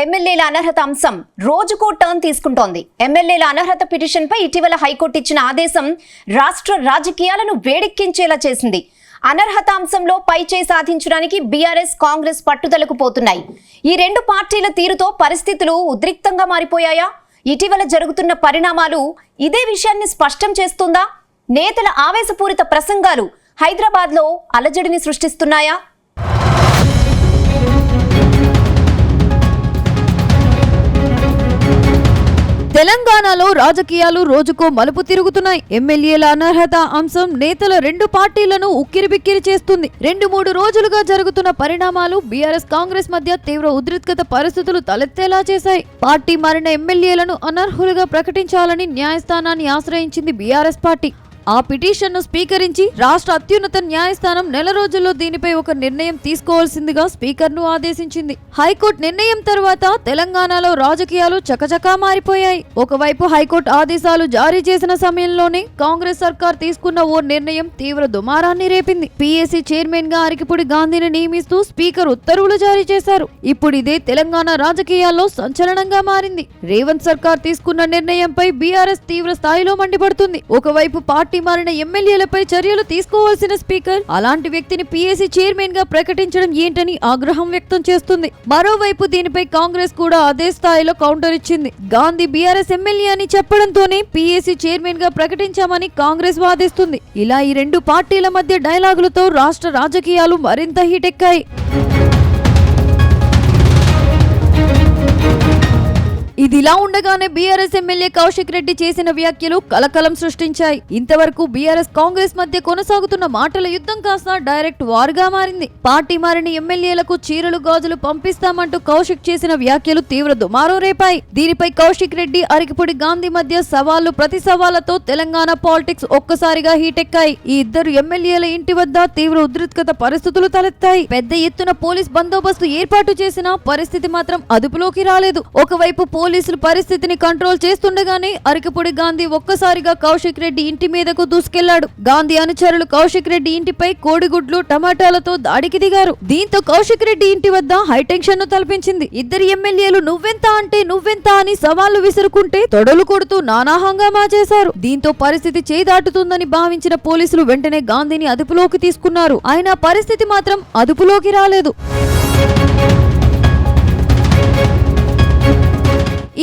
ఎమ్మెల్యేల అనర్హత అంశం రోజుకో టర్న్ తీసుకుంటోంది. ఎమ్మెల్యేల అనర్హత పిటిషన్పై ఇటీవల హైకోర్టు ఇచ్చిన ఆదేశం రాష్ట్ర రాజకీయాలను వేడెక్కించేలా చేసింది. అనర్హత అంశంలో పైచేయి సాధించడానికి బీఆర్ఎస్, కాంగ్రెస్ పట్టుదలకు పోతున్నాయి. ఈ రెండు పార్టీల తీరుతో పరిస్థితులు ఉద్రిక్తంగా మారిపోయాయా? ఇటీవల జరుగుతున్న పరిణామాలు ఇదే విషయాన్ని స్పష్టం చేస్తుందా? నేతల ఆవేశపూరిత ప్రసంగాలు హైదరాబాద్లో అలజడిని సృష్టిస్తున్నాయా? తెలంగాణలో రాజకీయాలు రోజుకో మలుపు తిరుగుతున్నాయి. ఎమ్మెల్యేల అనర్హత అంశం నేతల రెండు పార్టీలను ఉక్కిరిబిక్కిరి చేస్తుంది. 2-3 రోజులుగా జరుగుతున్న పరిణామాలు బీఆర్ఎస్, కాంగ్రెస్ మధ్య తీవ్ర ఉద్రిక్తత పరిస్థితులు తలెత్తేలా చేశాయి. పార్టీ మారిన ఎమ్మెల్యేలను అనర్హులుగా ప్రకటించాలని న్యాయస్థానాన్ని ఆశ్రయించింది బీఆర్ఎస్ పార్టీ. ఆ పిటిషన్ను స్వీకరించి రాష్ట్ర అత్యున్నత న్యాయస్థానం నెల రోజుల్లో దీనిపై ఒక నిర్ణయం తీసుకోవాల్సిందిగా స్పీకర్ను ఆదేశించింది. హైకోర్టు నిర్ణయం తర్వాత తెలంగాణలో రాజకీయాలు చకచకా మారిపోయాయి. ఒకవైపు హైకోర్టు ఆదేశాలు జారీ చేసిన సమయంలోనే కాంగ్రెస్ సర్కార్ తీసుకున్న ఓ నిర్ణయం తీవ్ర దుమారాన్ని రేపింది. పీఏసీ చైర్మన్ గా అరికిపూడి గాంధీని నియమిస్తూ స్పీకర్ ఉత్తర్వులు జారీ చేశారు. ఇప్పుడు ఇదే తెలంగాణ రాజకీయాల్లో సంచలనంగా మారింది. రేవంత్ సర్కార్ తీసుకున్న నిర్ణయంపై బీఆర్ఎస్ తీవ్ర స్థాయిలో మండిపడుతుంది. ఒకవైపు పార్టీ మారిన ఎమ్మెల్యేలపై చర్యలు తీసుకోవాల్సిన స్పీకర్ అలాంటి వ్యక్తిని పీఏసీ చైర్మన్ గా ప్రకటించడం ఏంటని ఆగ్రహం వ్యక్తం చేస్తుంది. మరోవైపు దీనిపై కాంగ్రెస్ కూడా అదే స్థాయిలో కౌంటర్ ఇచ్చింది. గాంధీ బీఆర్ఎస్ ఎమ్మెల్యే అని చెప్పడంతోనే పీఏసీ చైర్మన్ గా ప్రకటించామని కాంగ్రెస్ వాదిస్తుంది. ఇలా ఈ రెండు పార్టీల మధ్య డైలాగులతో రాష్ట్ర రాజకీయాలు మరింత హీటెక్కాయి. ఇదిలా ఉండగానే బీఆర్ఎస్ ఎమ్మెల్యే కౌశిక్ రెడ్డి చేసిన వ్యాఖ్యలు కలకలం సృష్టించాయి. ఇంతవరకు బీఆర్ఎస్, కాంగ్రెస్ మధ్య కొనసాగుతున్న మాటల యుద్ధం కాస్త డైరెక్ట్ వార్ గా మారింది. పార్టీ మారిన ఎమ్మెల్యేలకు చీరలు, గాజులు పంపిస్తామంటూ కౌశిక్ చేసిన వ్యాఖ్యలు తీవ్ర దుమారం రేపాయి. దీనిపై కౌశిక్ రెడ్డి, అరికిపూడి గాంధీ మధ్య సవాళ్లు ప్రతి సవాళ్లతో తెలంగాణ పాలిటిక్స్ ఒక్కసారిగా హీటెక్కాయి. ఈ ఇద్దరు ఎమ్మెల్యేల ఇంటి వద్ద తీవ్ర ఉద్రిక్తత పరిస్థితులు తలెత్తాయి. పెద్ద ఎత్తున పోలీస్ బందోబస్తు ఏర్పాటు చేసినా పరిస్థితి మాత్రం అదుపులోకి రాలేదు. ఒకవైపు పోలీసులు పరిస్థితిని కంట్రోల్ చేస్తుండగానే అరికిపూడి గాంధీ ఒక్కసారిగా కౌశిక్ రెడ్డి ఇంటి మీదకు దూసుకెళ్లాడు. గాంధీ అనుచరులు కౌశిక్ రెడ్డి ఇంటిపై కోడిగుడ్లు, టమాటాలతో దాడికి దిగారు. దీంతో కౌశిక్ రెడ్డి ఇంటి వద్ద హైటెన్షన్ ను తలపించింది. ఇద్దరు ఎమ్మెల్యేలు నువ్వెంత అంటే నువ్వెంత అని సవాళ్లు విసురుకుంటే తొడలు కొడుతూ నానా హంగామా చేశారు. దీంతో పరిస్థితి చేయి దాటుతుందని భావించిన పోలీసులు వెంటనే గాంధీని అదుపులోకి తీసుకున్నారు. అయినా పరిస్థితి మాత్రం అదుపులోకి రాలేదు.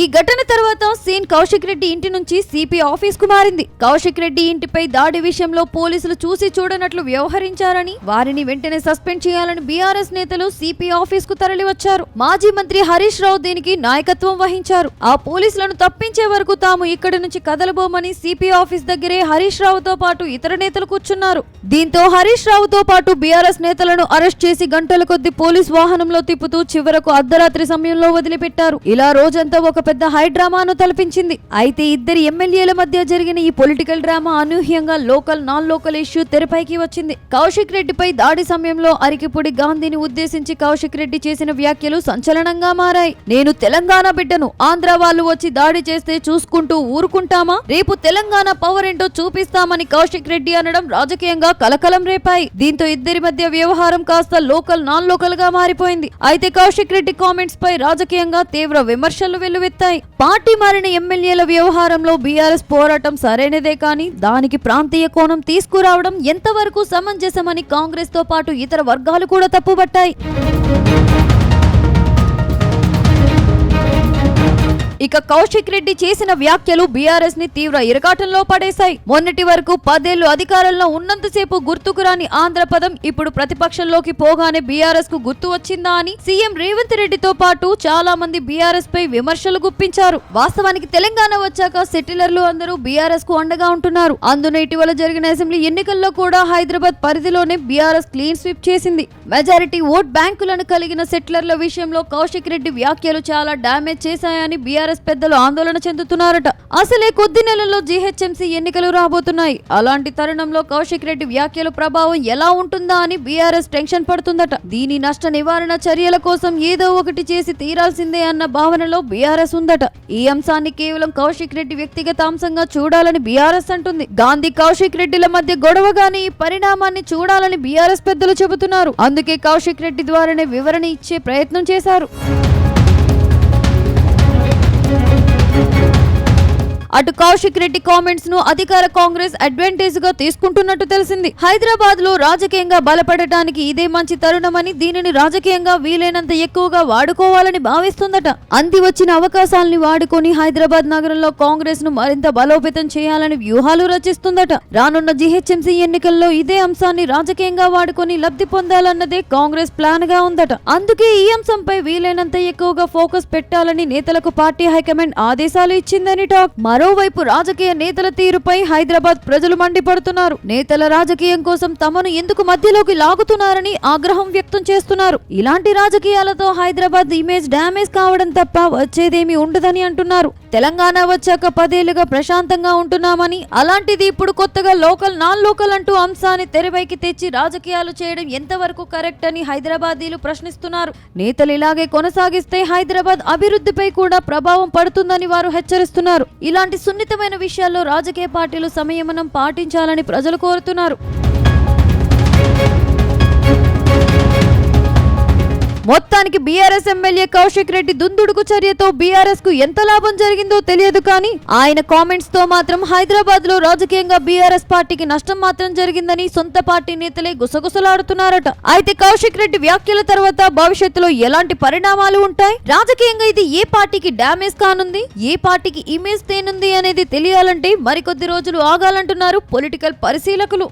ఈ ఘటన తర్వాత సీన్ కౌశిక్ రెడ్డి ఇంటి నుంచి సిపి ఆఫీస్ కు మారింది. కౌశిక్ రెడ్డి ఇంటిపై దాడి విషయంలో పోలీసులు చూసి చూడనట్లు వ్యవహరించారని, వారిని వెంటనే సస్పెండ్ చేయాలని బీఆర్ఎస్ నేతలు సిపి ఆఫీస్ కు తరలివచ్చారు. మాజీ మంత్రి హరీష్ రావు దీనికి నాయకత్వం వహించారు. ఆ పోలీసులను తప్పించే వరకు తాము ఇక్కడి నుంచి కదలబోమని సిపి ఆఫీస్ దగ్గరే హరీష్ రావుతో పాటు ఇతర నేతలు కూర్చున్నారు. దీంతో హరీష్ రావుతో పాటు బీఆర్ఎస్ నేతలను అరెస్ట్ చేసి గంటల కొద్ది పోలీస్ వాహనంలో తిప్పుతూ చివరకు అర్ధరాత్రి సమయంలో వదిలిపెట్టారు. ఇలా రోజంతా ఒక పెద్ద హై డ్రామాను తలపించింది. అయితే ఇద్దరి ఎమ్మెల్యేల మధ్య జరిగిన ఈ పొలిటికల్ డ్రామా అనూహ్యంగా లోకల్, నాన్ లోకల్ ఇష్యూ తెరపైకి వచ్చింది. కౌశిక్ రెడ్డిపై దాడి సమయంలో అరికిపూడి గాంధీని ఉద్దేశించి కౌశిక్ రెడ్డి చేసిన వ్యాఖ్యలు సంచలనంగా మారాయి. నేను తెలంగాణ బిడ్డను, ఆంధ్ర వాళ్ళు వచ్చి దాడి చేస్తే చూసుకుంటూ ఊరుకుంటామా? రేపు తెలంగాణ పవర్ ఏంటో చూపిస్తామని కౌశిక్ రెడ్డి అనడం రాజకీయంగా కలకలం రేపాయి. దీంతో ఇద్దరి మధ్య వ్యవహారం కాస్త లోకల్, నాన్ లోకల్ గా మారిపోయింది. అయితే కౌశిక్ రెడ్డి కామెంట్స్ పై రాజకీయంగా తీవ్ర విమర్శలు వెల్లువెత్తాయి. పార్టీ మారిన ఎమ్మెల్యేల వ్యవహారంలో బీఆర్ఎస్ పోరాటం సరైనదే కానీ దానికి ప్రాంతీయ కోణం తీసుకురావడం ఎంతవరకు సమంజసమని కాంగ్రెస్ తో పాటు ఇతర వర్గాలు కూడా తప్పుపట్టాయి. ఇక కౌశిక్ రెడ్డి చేసిన వ్యాఖ్యలు బీఆర్ఎస్ ని తీవ్ర ఇరకాటంలో పడేశాయి. మొన్నటి వరకు 10 ఏళ్లు అధికారంలో ఉన్నంతసేపు గుర్తుకు రాని ఆంధ్ర పదం ఇప్పుడు ప్రతిపక్షంలోకి పోగానే బీఆర్ఎస్ కు గుర్తు వచ్చిందా అని సీఎం రేవంత్ రెడ్డితో పాటు చాలా మంది బీఆర్ఎస్ పై విమర్శలు గుప్పించారు. వాస్తవానికి తెలంగాణ వచ్చాక సెటిలర్లు అందరూ బీఆర్ఎస్ కు అండగా ఉంటున్నారు. అందున ఇటీవల జరిగిన అసెంబ్లీ ఎన్నికల్లో కూడా హైదరాబాద్ పరిధిలోనే బీఆర్ఎస్ క్లీన్ స్వీప్ చేసింది. మెజారిటీ ఓట్ బ్యాంకులను కలిగిన సెటిలర్ల విషయంలో కౌశిక్ రెడ్డి వ్యాఖ్యలు చాలా డ్యామేజ్ చేశాయని బీఆర్ఎస్ పెద్దలు ఆందోళన చెందుతున్నారట. అసలే కొద్ది నెలల్లో జీహెచ్ఎంసీ ఎన్నికలు రాబోతున్నాయి. అలాంటి తరుణంలో కౌశిక్ రెడ్డి వ్యాఖ్యల ప్రభావం ఎలా ఉంటుందా అని బీఆర్ఎస్ టెన్షన్ పడుతుందట. దీని నష్ట నివారణ చర్యల కోసం ఏదో ఒకటి చేసి తీరాల్సిందే అన్న భావనలో బీఆర్ఎస్ ఉందట. ఈ అంశాన్ని కేవలం కౌశిక్ రెడ్డి వ్యక్తిగత అంశంగా చూడాలని బీఆర్ఎస్ అంటుంది. గాంధీ, కౌశిక్ రెడ్డిల మధ్య గొడవగానే ఈ పరిణామాన్ని చూడాలని బీఆర్ఎస్ పెద్దలు చెబుతున్నారు. అందుకే కౌశిక్ రెడ్డి ద్వారానే వివరణ ఇచ్చే ప్రయత్నం చేశారు. అటు కౌశిక్ రెడ్డి కామెంట్స్ ను అధికార కాంగ్రెస్ అడ్వాంటేజ్ గా తీసుకుంటున్నట్టు తెలిసింది. హైదరాబాద్ లో రాజకీయంగా బలపడటానికి ఇదే మంచి తరుణమని, దీనిని రాజకీయంగా వీలైనంత ఎక్కువగా వాడుకోవాలని భావిస్తుందట. అంది వచ్చిన అవకాశాలని వాడుకొని హైదరాబాద్ నగరంలో కాంగ్రెస్ ను మరింత బలోపేతం చేయాలని వ్యూహాలు రచిస్తుందట. రానున్న జీహెచ్ఎంసీ ఎన్నికల్లో ఇదే అంశాన్ని రాజకీయంగా వాడుకొని లబ్ధి పొందాలన్నదే కాంగ్రెస్ ప్లాన్ గా ఉందట. అందుకే ఈ అంశంపై వీలైనంత ఎక్కువగా ఫోకస్ పెట్టాలని నేతలకు పార్టీ హైకమాండ్ ఆదేశాలు ఇచ్చిందని టాక్. మరోవైపు రాజకీయ నేతల తీరుపై హైదరాబాద్ ప్రజలు మండిపడుతున్నారు. నేతల రాజకీయం కోసం తమను ఎందుకు మధ్యలోకి లాగుతున్నారని ఆగ్రహం వ్యక్తం చేస్తున్నారు. ఇలాంటి రాజకీయాలతో హైదరాబాద్ ఇమేజ్ డ్యామేజ్ కావడం తప్ప వచ్చేదేమీ ఉండదని అంటున్నారు. తెలంగాణ వచ్చాక 10 ఏళ్లుగా ప్రశాంతంగా ఉంటున్నామని, అలాంటిది ఇప్పుడు కొత్తగా లోకల్ నాన్ లోకల్ అంటూ అంశాన్ని తెరపైకి తెచ్చి రాజకీయాలు చేయడం ఎంతవరకు కరెక్ట్ అని హైదరాబాదీలు ప్రశ్నిస్తున్నారు. నేతలు ఇలాగే కొనసాగిస్తే హైదరాబాద్ అభివృద్ధిపై కూడా ప్రభావం పడుతుందని వారు హెచ్చరిస్తున్నారు. ఇలాంటి సున్నితమైన విషయాల్లో రాజకీయ పార్టీలు సంయమనం పాటించాలని ప్రజలు కోరుతున్నారు. మొత్తానికి బీఆర్ఎస్ ఎమ్మెల్యే కౌశిక్ రెడ్డి దుందుడుకు చర్యతో బీఆర్ఎస్ కు ఎంత లాభం జరిగిందో తెలియదు కానీ ఆయన కామెంట్స్ తో మాత్రం హైదరాబాద్ లో రాజకీయంగా బీఆర్ఎస్ పార్టీకి నష్టం మాత్రం జరిగిందని సొంత పార్టీ నేతలే గుసగుసలాడుతున్నారట. అయితే కౌశిక్ రెడ్డి వ్యాఖ్యల తర్వాత భవిష్యత్తులో ఎలాంటి పరిణామాలు ఉంటాయి, రాజకీయంగా ఇది ఏ పార్టీకి డ్యామేజ్ కానుంది, ఏ పార్టీకి ఇమేజ్ తేనుంది అనేది తెలియాలంటే మరికొద్ది రోజులు ఆగాలంటున్నారు పొలిటికల్ పరిశీలకులు.